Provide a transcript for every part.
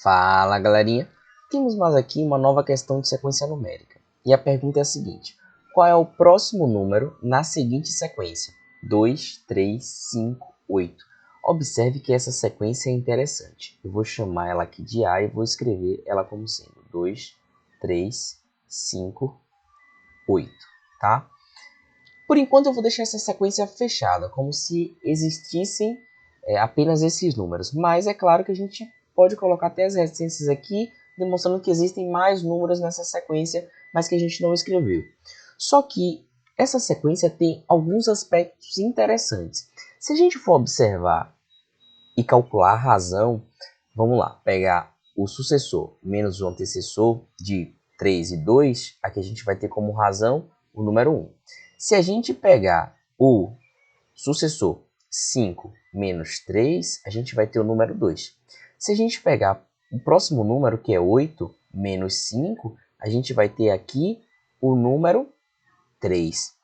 Fala, galerinha! Temos mais aqui uma nova questão de sequência numérica. E a pergunta é a seguinte: qual é o próximo número na seguinte sequência? 2, 3, 5, 8. Observe que essa sequência é interessante. Eu vou chamar ela aqui de A e vou escrever ela como sendo 2, 3, 5, 8. Tá? Por enquanto eu vou deixar essa sequência fechada, como se existissem apenas esses números. Mas é claro que a gente pode colocar até as reticências aqui, demonstrando que existem mais números nessa sequência, mas que a gente não escreveu. Só que essa sequência tem alguns aspectos interessantes. Se a gente for observar e calcular a razão, vamos lá, pegar o sucessor menos o antecessor de 3 e 2, aqui a gente vai ter como razão o número 1. Se a gente pegar o sucessor 5 menos 3, a gente vai ter o número 2. Se a gente pegar o próximo número, que é 8 menos 5, a gente vai ter aqui o número 3.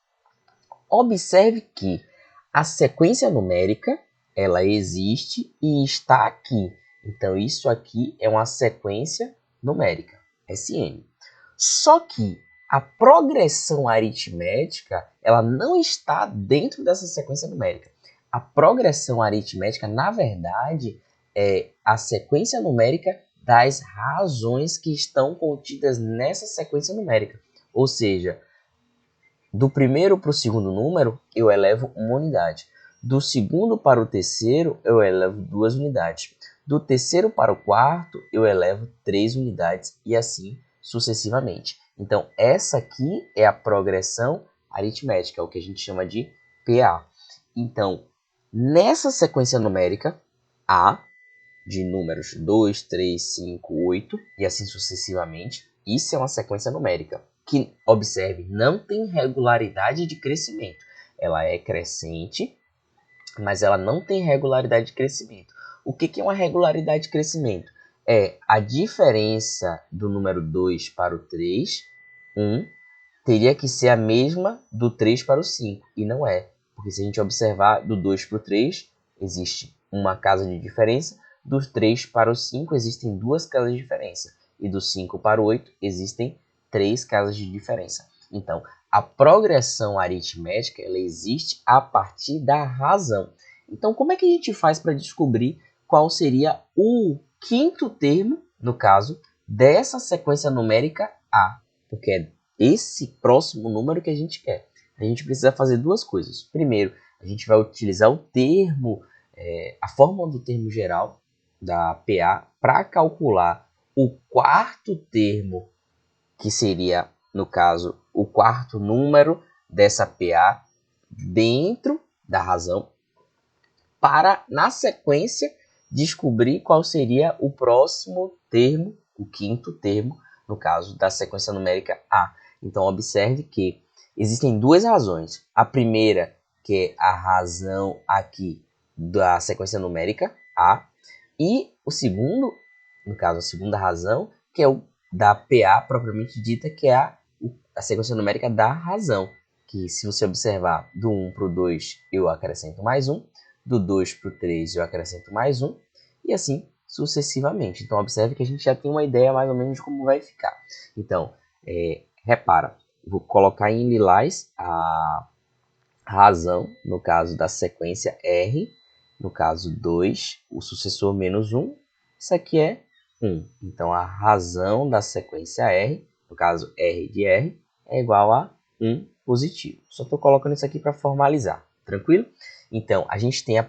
Observe que a sequência numérica, ela existe e está aqui. Então, isso aqui é uma sequência numérica, SN. Só que a progressão aritmética, ela não está dentro dessa sequência numérica. A progressão aritmética, na verdade, é a sequência numérica das razões que estão contidas nessa sequência numérica. Ou seja, do primeiro para o segundo número, eu elevo uma unidade. Do segundo para o terceiro, eu elevo 2 unidades. Do terceiro para o quarto, eu elevo 3 unidades e assim sucessivamente. Então, essa aqui é a progressão aritmética, o que a gente chama de PA. Então, nessa sequência numérica, A, de números 2, 3, 5, 8 e assim sucessivamente, isso é uma sequência numérica que, observe, não tem regularidade de crescimento. Ela é crescente, mas ela não tem regularidade de crescimento. O que é uma regularidade de crescimento? É a diferença do número 2 para o 3, 1, teria que ser a mesma do 3 para o 5, e não é. Porque se a gente observar do 2 para o 3, existe uma casa de diferença, do 3 para o 5 existem 2 casas de diferença, e do 5 para o 8 existem 3 casas de diferença. Então, a progressão aritmética ela existe a partir da razão. Então, como é que a gente faz para descobrir qual seria o quinto termo, no caso, dessa sequência numérica A? Porque é esse próximo número que a gente quer. A gente precisa fazer duas coisas. Primeiro, a gente vai utilizar o termo, a fórmula do termo geral da PA para calcular o quarto termo, que seria, no caso, o quarto número dessa PA dentro da razão, para, na sequência, descobrir qual seria o próximo termo, o quinto termo, no caso da sequência numérica A. Então, observe que existem duas razões. A primeira, que é a razão aqui da sequência numérica A, e o segundo, no caso, a segunda razão, que é o da PA propriamente dita, que é a sequência numérica da razão. Que se você observar do 1 para o 2, eu acrescento mais 1, do 2 para o 3 eu acrescento mais 1, e assim sucessivamente. Então, observe que a gente já tem uma ideia mais ou menos de como vai ficar. Então, repara, vou colocar em lilás a razão, no caso da sequência R, no caso 2, o sucessor menos 1, isso aqui é 1. Então, a razão da sequência R, no caso R de R, é igual a 1 positivo. Só estou colocando isso aqui para formalizar, tranquilo? Então, a gente tem o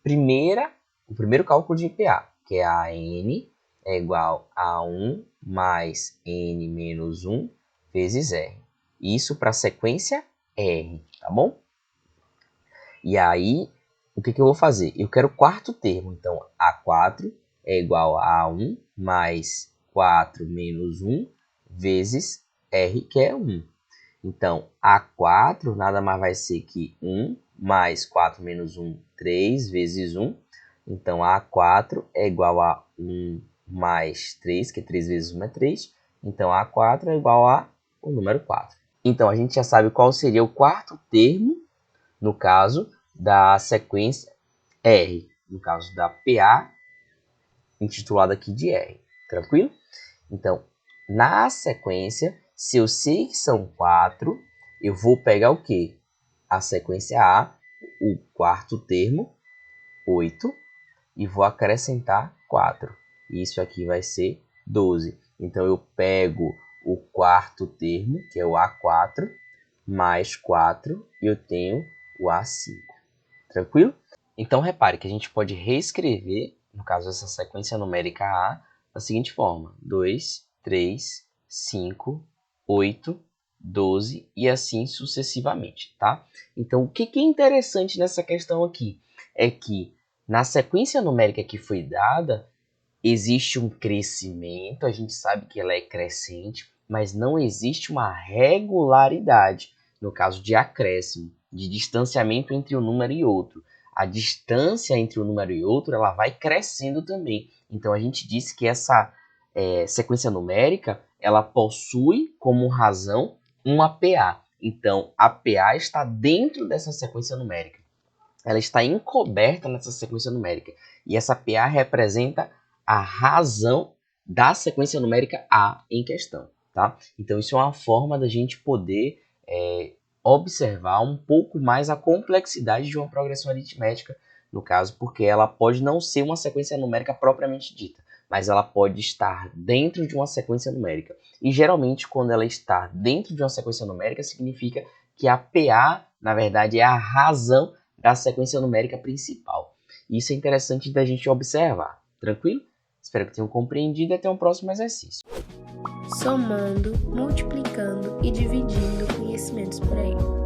primeiro cálculo de PA, que é a N é igual a 1 mais N menos 1 vezes R. Isso para a sequência R, tá bom? E aí, o que eu vou fazer? Eu quero o quarto termo. Então, A4 é igual a 1 mais 4 menos 1 vezes R, que é 1. Então, A4 nada mais vai ser que 1 mais 4 menos 1, 3 vezes 1. Então, A4 é igual a 1 mais 3, que 3 vezes 1 é 3. Então, A4 é igual a o número 4. Então, a gente já sabe qual seria o quarto termo, no caso da sequência R, no caso da PA, intitulada aqui de R. Tranquilo? Então, na sequência, se eu sei que são 4, eu vou pegar o quê? A sequência A, o quarto termo, 8, e vou acrescentar 4. Isso aqui vai ser 12. Então, eu pego o quarto termo, que é o A4, mais 4, e eu tenho o A5. Tranquilo? Então, repare que a gente pode reescrever, no caso dessa sequência numérica A, da seguinte forma: 2, 3, 5, 8, 12 e assim sucessivamente, tá? Então, o que é interessante nessa questão aqui é que na sequência numérica que foi dada, existe um crescimento, a gente sabe que ela é crescente, mas não existe uma regularidade, no caso de acréscimo, de distanciamento entre um número e outro. A distância entre um número e outro, ela vai crescendo também. Então, a gente disse que essa sequência numérica, ela possui como razão uma PA. Então, a PA está dentro dessa sequência numérica. Ela está encoberta nessa sequência numérica. E essa PA representa a razão da sequência numérica A em questão. Tá? Então, isso é uma forma da gente poder observar um pouco mais a complexidade de uma progressão aritmética, no caso, porque ela pode não ser uma sequência numérica propriamente dita, mas ela pode estar dentro de uma sequência numérica. E, geralmente, quando ela está dentro de uma sequência numérica, significa que a PA, na verdade, é a razão da sequência numérica principal. Isso é interessante da gente observar. Tranquilo? Espero que tenham compreendido e até um próximo exercício. Somando, multiplicando e dividindo conhecimentos por aí.